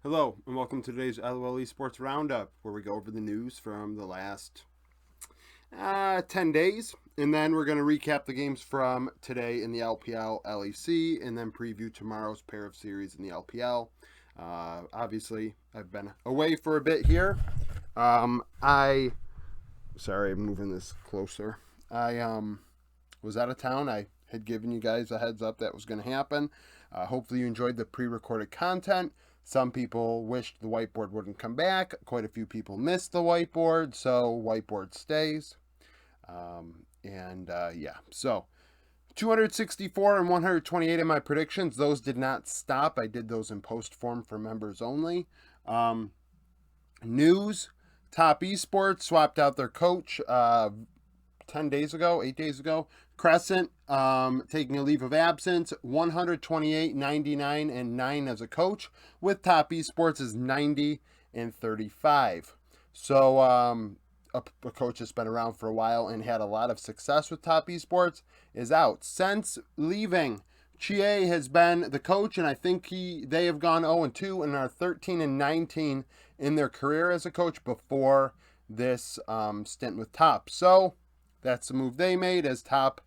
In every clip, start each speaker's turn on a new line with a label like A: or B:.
A: Hello, and welcome to today's LOL Esports Roundup, where we go over the news from the last 10 days. And then we're going to recap the games from today in the LPL, LEC, and then preview tomorrow's pair of series in the LPL. Obviously, I've been away for a bit here. Sorry, I'm moving this closer. I was out of town. I had given you guys a heads up that was going to happen. Hopefully, you enjoyed the pre recorded content. Some people wished the whiteboard wouldn't come back. Quite a few people missed the whiteboard, so whiteboard stays. So 264 and 128 in my predictions. Those did not stop. I did those in post form for members only. News: Top Esports swapped out their coach 8 days ago. Crescent taking a leave of absence, 128, 99, and 9 as a coach, with Top Esports is 90 and 35. So a coach that's been around for a while and had a lot of success with Top Esports is out. Since leaving, Chie has been the coach, and I think they have gone 0-2 and are 13 and 19 in their career as a coach before this stint with Top. So that's the move they made, as Top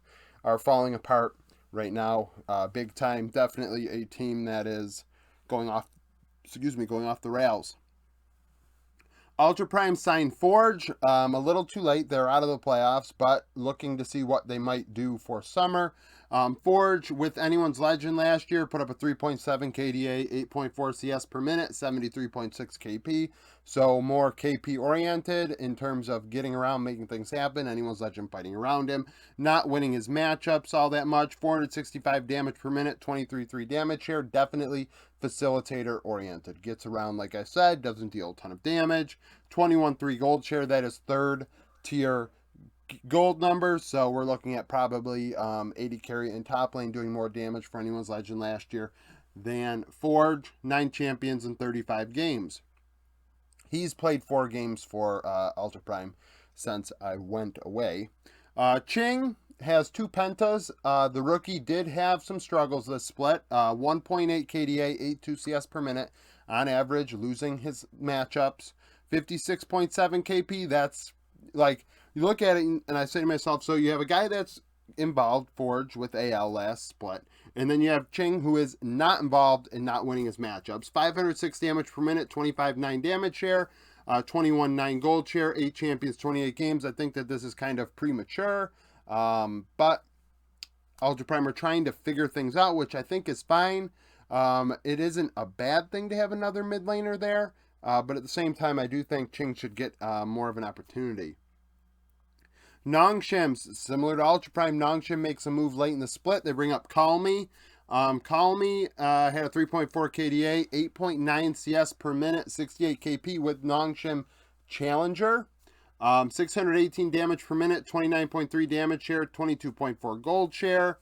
A: are falling apart right now, big time. Definitely a team that is going off the rails. Ultra Prime signed Forge, a little too late. They're out of the playoffs, but looking to see what they might do for summer. Forge, with anyone's legend last year, put up a 3.7 KDA, 8.4 CS per minute, 73.6 KP. So more KP oriented in terms of getting around, making things happen. Anyone's legend fighting around him, not winning his matchups all that much. 465 damage per minute, 23.3 damage share. Definitely facilitator oriented. Gets around, like I said, doesn't deal a ton of damage. 21.3 gold share. That is third tier gold numbers, so we're looking at probably 80 carry in top lane, doing more damage for anyone's legend last year than Forge. 9 champions in 35 games. He's played 4 games for Ultra Prime since I went away. Ching has 2 pentas. The rookie did have some struggles this split. 1.8 KDA, 8.2 CS per minute on average, losing his matchups. 56.7 KP. That's like, you look at it and I say to myself, so you have a guy that's involved, Forge, with AL last split, and then you have Ching, who is not involved and not winning his matchups. 506 damage per minute, 25.9 damage share, 21.9 gold share, 8 champions, 28 games. I think that this is kind of premature, but Ultra Prime are trying to figure things out, which I think is fine. It isn't a bad thing to have another mid laner there, but at the same time, I do think Ching should get more of an opportunity. Nongshim, similar to Ultra Prime, Nongshim makes a move late in the split. They bring up Call Me. Call Me had a 3.4 KDA, 8.9 CS per minute, 68 KP with Nongshim Challenger. 618 damage per minute, 29.3 damage share, 22.4 gold share.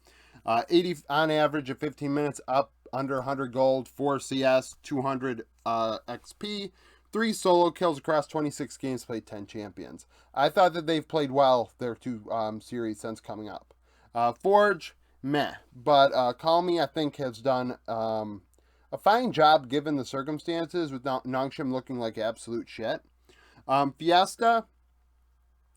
A: 80 on average of 15 minutes, up under 100 gold, 4 CS, 200 XP. 3 solo kills across 26 games, played 10 champions. I thought that they've played well their 2 series since coming up. Forge, meh. But Call Me, I think, has done a fine job given the circumstances, with Nongshim looking like absolute shit. Fiesta,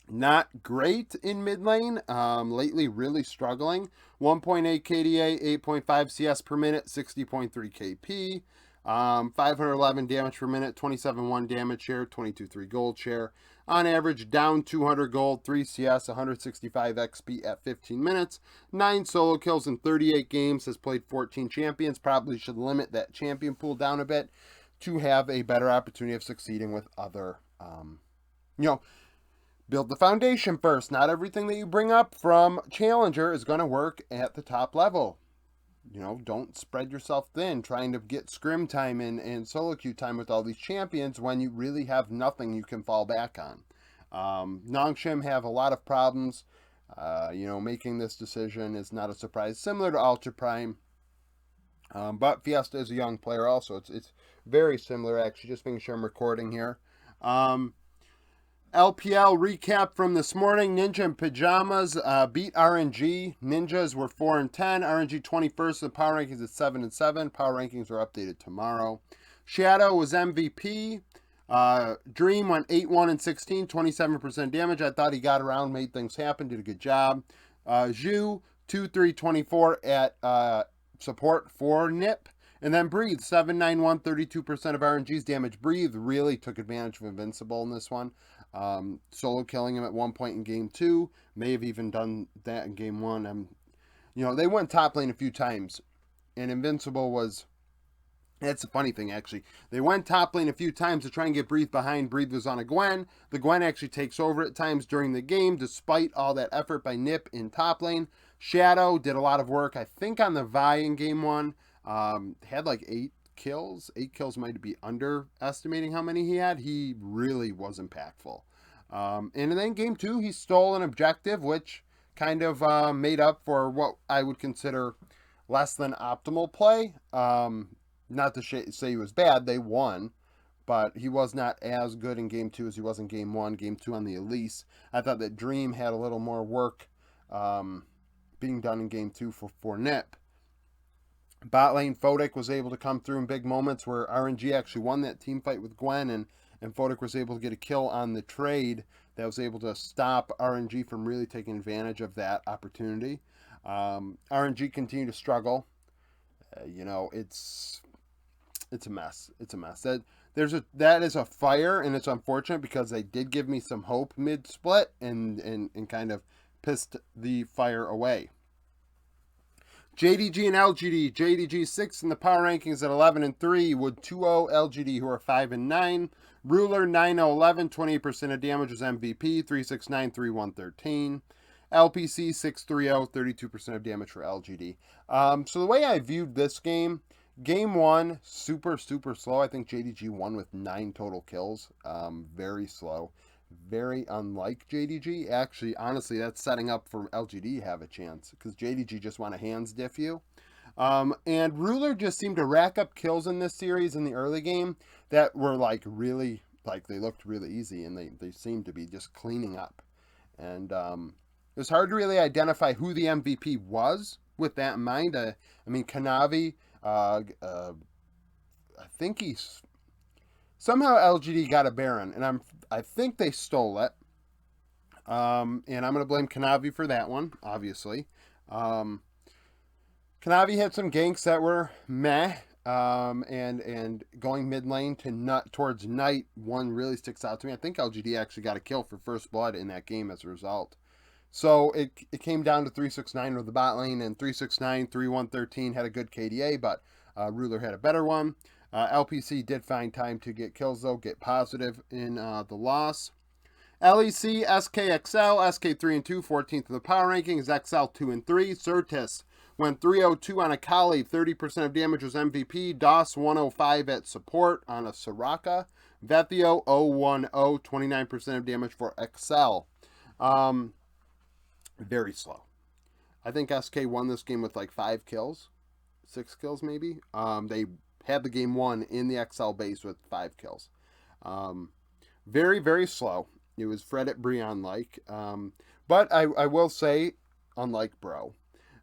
A: not great in mid lane. Lately, really struggling. 1.8 KDA, 8.5 CS per minute, 60.3 KP. 511 damage per minute, 27.1 damage share, 22.3 gold share. On average, down 200 gold, 3 CS, 165 XP at 15 minutes. 9 solo kills in 38 games, has played 14 champions. Probably should limit that champion pool down a bit to have a better opportunity of succeeding with other, build the foundation first. Not everything that you bring up from Challenger is going to work at the top level. Don't spread yourself thin trying to get scrim time and solo queue time with all these champions when you really have nothing you can fall back on. Nongshim have a lot of problems. Making this decision is not a surprise, similar to Ultra Prime. But Fiesta is a young player also. It's very similar, actually, just making sure I'm recording here. LPL recap from this morning. Ninja and Pajamas beat RNG. Ninjas were 4-10. RNG 21st. The power rankings at 7-7. Power rankings are updated tomorrow. Shadow was MVP. Dream went 8-1 and 16, 27% damage. I thought he got around, made things happen, did a good job. Zhu, 2-3-24 at support for Nip. And then Breathe, 7-9-1, 32% of RNG's damage. Breathe really took advantage of Invincible in this one. Solo killing him at one point in game 2. May have even done that in game 1. They went top lane a few times. And Invincible was... That's a funny thing, actually. They went top lane a few times to try and get Breathe behind. Breathe was on a Gwen. The Gwen actually takes over at times during the game, despite all that effort by Nip in top lane. Shadow did a lot of work, I think, on the Vi in game 1. Had like 8 kills. 8 kills might be underestimating how many he had. He really was impactful. And then game 2, he stole an objective, which kind of made up for what I would consider less than optimal play. Not to say he was bad, they won, but he was not as good in game 2 as he was in game 1. Game 2 on the Elise, I thought that Dream had a little more work being done in game 2 for Nip. Bot lane, Fodic was able to come through in big moments where RNG actually won that team fight with Gwen, and Fodic was able to get a kill on the trade that was able to stop RNG from really taking advantage of that opportunity. RNG continued to struggle. It's a mess. It's a mess. That is a fire, and it's unfortunate because they did give me some hope mid-split and kind of pissed the fire away. JDG and LGD. JDG 6th in the power rankings at 11-3, Wood 2-0, LGD who are 5-9. Ruler 9-0-11, 28% of damage was MVP, 369, 3-1-13. LPC 6-3-0, 32% of damage for LGD. So the way I viewed this game, game 1, super slow. I think JDG won with 9 total kills. Very slow. Very unlike JDG. Actually, honestly, that's setting up for LGD to have a chance, because JDG just want to hands diff you. And Ruler just seemed to rack up kills in this series in the early game that were really, they looked really easy, and they seemed to be just cleaning up. And it was hard to really identify who the MVP was with that in mind. Kanavi, I think he's... Somehow LGD got a Baron, and I think they stole it. And I'm going to blame Kanavi for that one, obviously. Kanavi had some ganks that were meh. And going mid lane towards Knight, one really sticks out to me. I think LGD actually got a kill for first blood in that game as a result. So it came down to 369 with the bot lane, and 369, 3-1-13 had a good KDA, but Ruler had a better one. LPC did find time to get kills, though, get positive in the loss. LEC, SKXL, SK 3-2, 14th in the power rankings, XL 2-3. Certus went 302 on Akali, 30% of damage was MVP. DOS 105 at support on a Soraka. Vethio 010, 29% of damage for XL. Very slow. I think SK won this game with 5 kills. 6 kills maybe. They had the game won in the XL base with 5 kills. Very slow. It was Fred at Brion-like. But I will say, unlike Bro,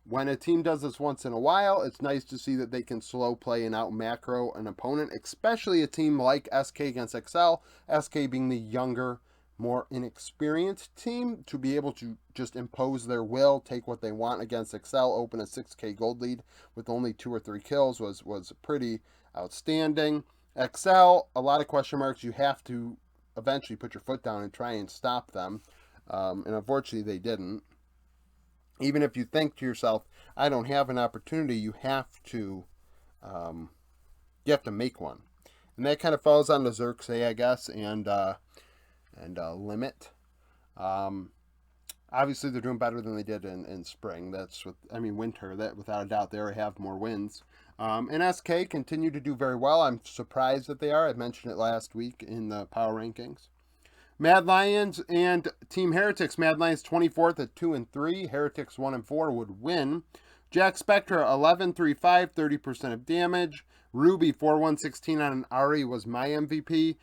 A: when a team does this once in a while, it's nice to see that they can slow play and out macro an opponent, especially a team like SK against XL. SK being the younger, more inexperienced team, to be able to just impose their will, take what they want against XL, open a 6k gold lead with only 2 or 3 kills was pretty outstanding. XL, a lot of question marks. You have to eventually put your foot down and try and stop them. And unfortunately, they didn't. Even if you think to yourself, I don't have an opportunity, you have to make one. And that kind of falls on the Xerxes, I guess, and Limit. Obviously, they're doing better than they did in spring. Winter. That without a doubt, they have more wins. And SK continue to do very well. I'm surprised that they are. I mentioned it last week in the power rankings. Mad Lions and Team Heretics. Mad Lions 24th at 2-3. Heretics 1-4 would win. Jack Spectra 11-3-5, 30% of damage. Ruby 4-1-16 on an Ari was my MVP.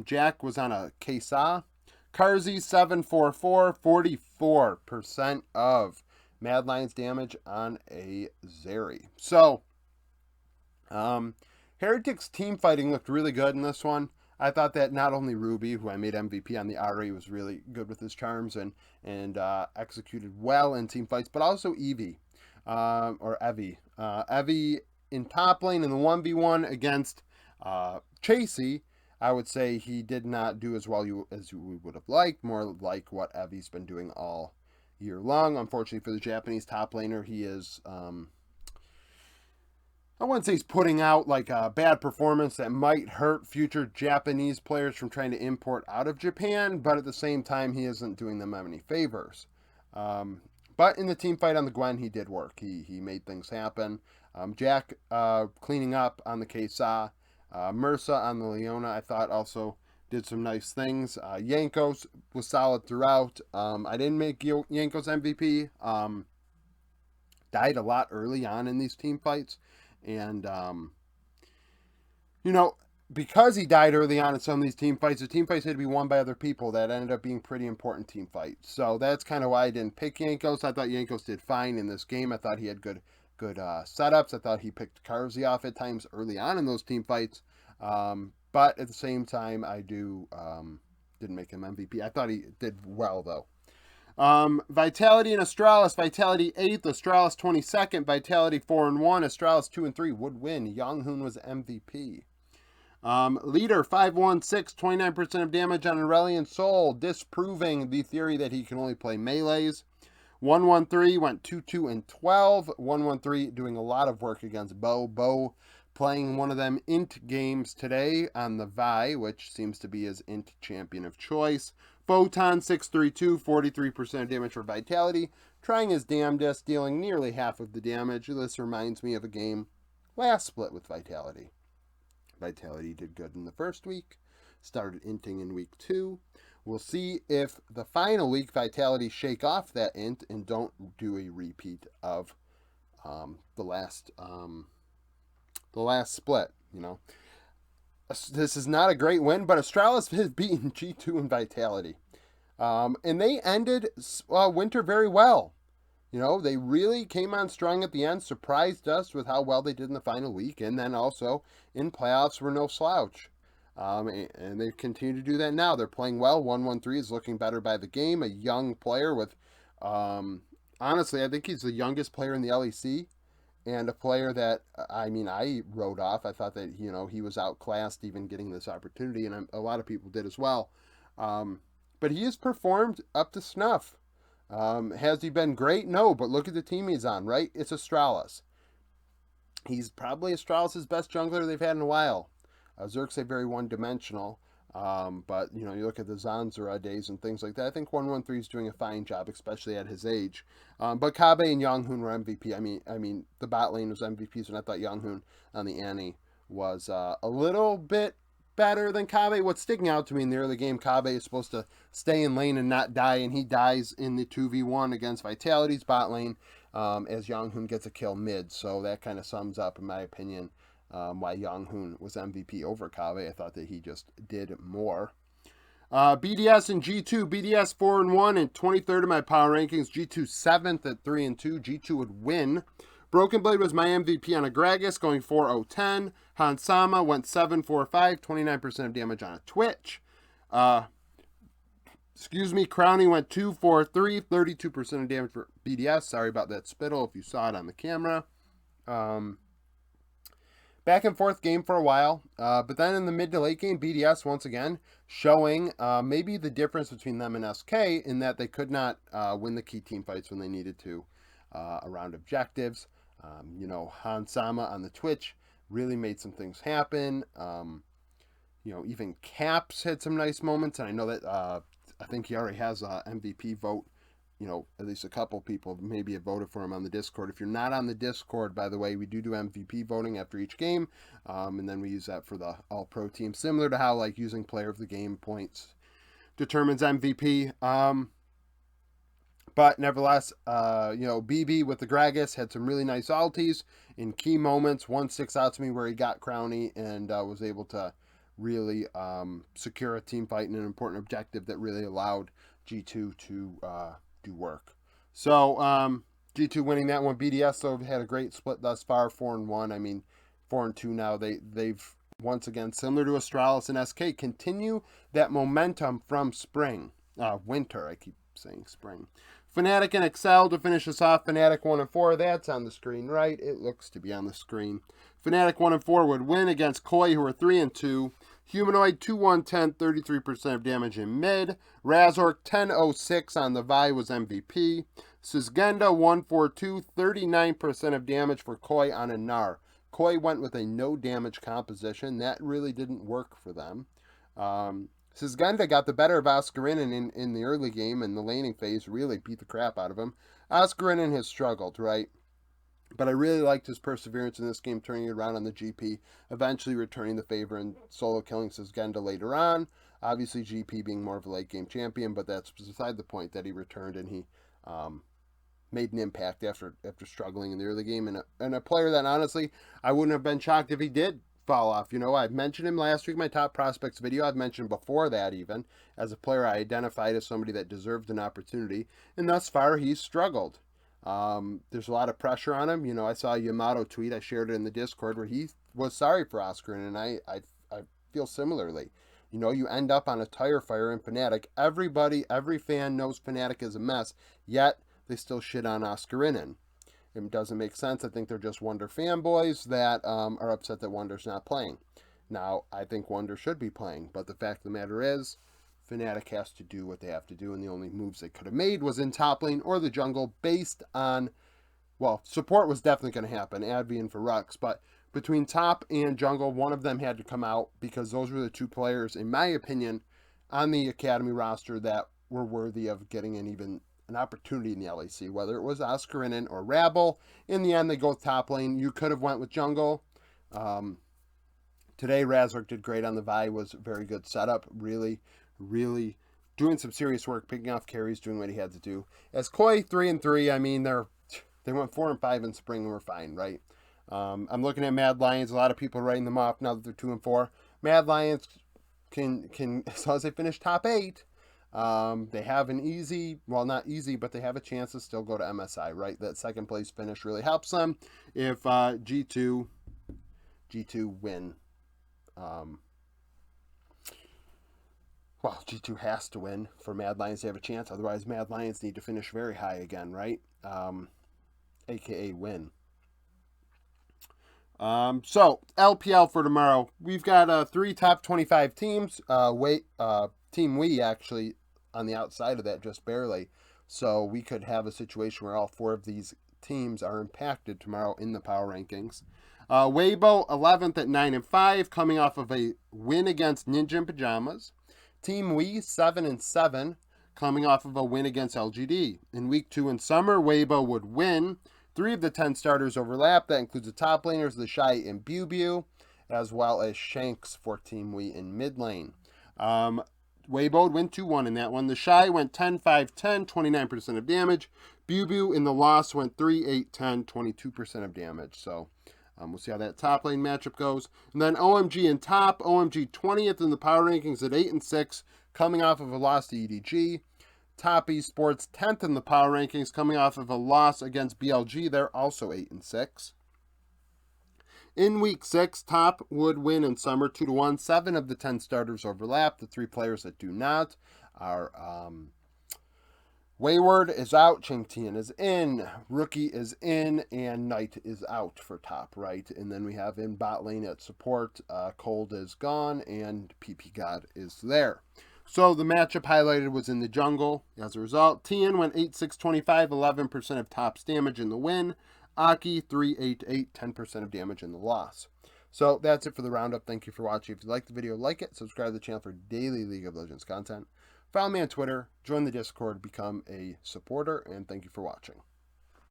A: Jack was on a Kesa. Karzi 7-4-4, 44% of Mad Lions damage on a Zeri. So, Heretic's team fighting looked really good in this one. I thought that not only Ruby, who I made MVP on the RA, was really good with his charms and executed well in team fights, but also Evie, or Evie. Evie in top lane in the 1v1 against Chasey, I would say he did not do as well as we would have liked, more like what Evie's been doing all year long. Unfortunately for the Japanese top laner, he is... I wouldn't say he's putting out like a bad performance that might hurt future Japanese players from trying to import out of Japan, but at the same time, he isn't doing them any favors. But in the team fight on the Gwen, he did work. He made things happen. Jack cleaning up on the Kesa. Mursa on the Leona, I thought also did some nice things. Yankos was solid throughout. I didn't make Yankos MVP. Died a lot early on in these team fights. And, because he died early on in some of these team fights, the team fights had to be won by other people. That ended up being pretty important team fights. So that's kind of why I didn't pick Yankos. I thought Yankos did fine in this game. I thought he had good setups. I thought he picked Carzzy off at times early on in those team fights. But at the same time, I didn't make him MVP. I thought he did well, though. Vitality and Astralis. Vitality 8th, Astralis 22nd, Vitality 4-1, Astralis 2-3 would win. Yonghoon was MVP. Leader 5-1-6, 29% of damage on Aurelion Sol, disproving the theory that he can only play melees. 1-1-3 went 2-2-12. 1-1-3 doing a lot of work against Bo. Bo playing one of them int games today on the Vi, which seems to be his int champion of choice. Photon 632, 43% of damage for Vitality, trying his damnedest, dealing nearly half of the damage. This reminds me of a game last split with Vitality. Vitality did good in the first week, started inting in week 2. We'll see if the final week Vitality shake off that int and don't do a repeat of the last split. This is not a great win, but Astralis has beaten G2 and Vitality. And they ended winter very well. They really came on strong at the end, surprised us with how well they did in the final week, and then also in playoffs were no slouch. And they continue to do that now. They're playing well. 1-1-3 is looking better by the game. A young player with, honestly, I think he's the youngest player in the LEC. And a player that, I wrote off. I thought that, he was outclassed even getting this opportunity, and a lot of people did as well. But he has performed up to snuff. Has he been great? No, but look at the team he's on, right? It's Astralis. He's probably Astralis' best jungler they've had in a while. Xerxes very one-dimensional. But, you look at the Zanzara days and things like that. I think 1-1-3 is doing a fine job, especially at his age. But Kabe and Yonghoon were MVP. I mean, the bot lane was MVPs, and I thought Yonghoon on the Annie was a little bit better than Kabe. What's sticking out to me in the early game, Kabe is supposed to stay in lane and not die, and he dies in the 2v1 against Vitality's bot lane as Yonghoon gets a kill mid. So that kind of sums up, in my opinion, why Yonghoon was MVP over Kabe. I thought that he just did more. BDS and G2. BDS 4-1 and 23rd in my power rankings. G2 7th at 3-2. G2 would win. Broken Blade was my MVP on a Gragas, going 4-0-10. Hansama went 7-4-5, 29% of damage on a Twitch. Crowny went 2-4-3, 32% of damage for BDS. Sorry about that spittle if you saw it on the camera. Back and forth game for a while, but then in the mid to late game, BDS once again showing maybe the difference between them and SK in that they could not win the key team fights when they needed to around objectives. Hansama on the Twitch really made some things happen. Even Caps had some nice moments, and I know that I think he already has a MVP vote. At least a couple people maybe have voted for him on the Discord. If you're not on the Discord, by the way, we do MVP voting after each game, and then we use that for the all-pro team, similar to how using player of the game points determines MVP. But nevertheless, BB with the Gragas had some really nice ultis in key moments. One sticks out to me where he got Crowny and was able to really secure a team fight and an important objective that really allowed G2 to do work. So G2 winning that one. BDS though had a great split thus far, 4-1. 4-2 now. They've once again, similar to Astralis and SK, continue that momentum from winter. I keep saying spring. Fnatic and Excel to finish us off. Fnatic 1-4. That's on the screen, right? It looks to be on the screen. Fnatic 1-4 would win against Koi, who are 3-2. Humanoid 2-1-10, 33% of damage in mid. Razork 10-06 on the Vi was MVP. Sisgenda 1-4-2, 39% of damage for Koi on a Gnar. Koi went with a no damage composition. That really didn't work for them. Sisgenda got the better of Oscarinin in the early game, and the laning phase really beat the crap out of him. Oscarinin has struggled, right? But I really liked his perseverance in this game, turning it around on the GP, eventually returning the favor and solo killing Sisgenda later on. Obviously, GP being more of a late game champion, but that's beside the point that he returned and he made an impact after struggling in the early game. And a player that, honestly, I wouldn't have been shocked if he did fall off. You know, I've mentioned him last week in my top prospects video. I've mentioned before that even as a player I identified as somebody that deserved an opportunity. And thus far, he's struggled. There's a lot of pressure on him. You know, I saw a Yamato tweet. I shared it in the Discord where he was sorry for Oscar, and I feel similarly. You know, you end up on a tire fire in Fnatic. Every fan knows Fnatic is a mess, yet they still shit on Oscarinin. It doesn't make sense. I think they're just Wonder fanboys that are upset that Wonder's not playing. Now, I think Wonder should be playing, but the fact of the matter is, Fnatic has to do what they have to do, and the only moves they could have made was in top lane or the jungle based on, well, support was definitely going to happen, Advi and Ferrux, but between top and jungle, one of them had to come out because those were the two players, in my opinion, on the Academy roster that were worthy of getting an opportunity in the LEC, whether it was Oscarinin or Rabble. In the end, they go with top lane. You could have went with jungle. Today, Razork did great on the Vi, was a very good setup, really doing some serious work, picking off carries, doing what he had to do. As Koi 3-3, I mean, they went 4-5 in spring and were fine, right? I'm looking at Mad Lions. A lot of people are writing them off now that they're 2-4. Mad Lions can as long as they finish top 8, they have an easy, well, not easy, but they have a chance to still go to MSI, right? That second place finish really helps them if G2 win. Well, G2 has to win for Mad Lions to have a chance. Otherwise, Mad Lions need to finish very high again, right? AKA win. So, LPL for tomorrow. We've got 3 top 25 teams. Team We actually on the outside of that just barely. So, we could have a situation where all 4 of these teams are impacted tomorrow in the power rankings. Weibo 11th at 9-5, coming off of a win against Ninja in Pajamas. Team We 7-7, coming off of a win against LGD. In week 2 in summer, Weibo would win. 3 of the 10 starters overlap. That includes the top laners, the Shy and Bubu, as well as Shanks for Team We in mid lane. Weibo would win 2-1 in that one. The Shy went 10-5-10, 29% of damage. Bubu in the loss went 3-8-10, 22% of damage. So we'll see how that top lane matchup goes. And then OMG in top. OMG 20th in the power rankings at 8-6, coming off of a loss to EDG. Top Esports 10th in the power rankings, coming off of a loss against BLG. They're also 8-6. In week 6, Top would win in summer 2-1. 7 of the 10 starters overlap. The 3 players that do not are Wayward is out, Changtian is in, Rookie is in, and Knight is out for top, right? And then we have in bot lane at support, Cold is gone, and PP God is there. So the matchup highlighted was in the jungle. As a result, Tien went 8-6-25, 11% of Top's damage in the win. Aki 3-8-8, 10% of damage in the loss. So that's it for the roundup. Thank you for watching. If you liked the video, like it, subscribe to the channel for daily League of Legends content. Follow me on Twitter, join the Discord, become a supporter, and thank you for watching.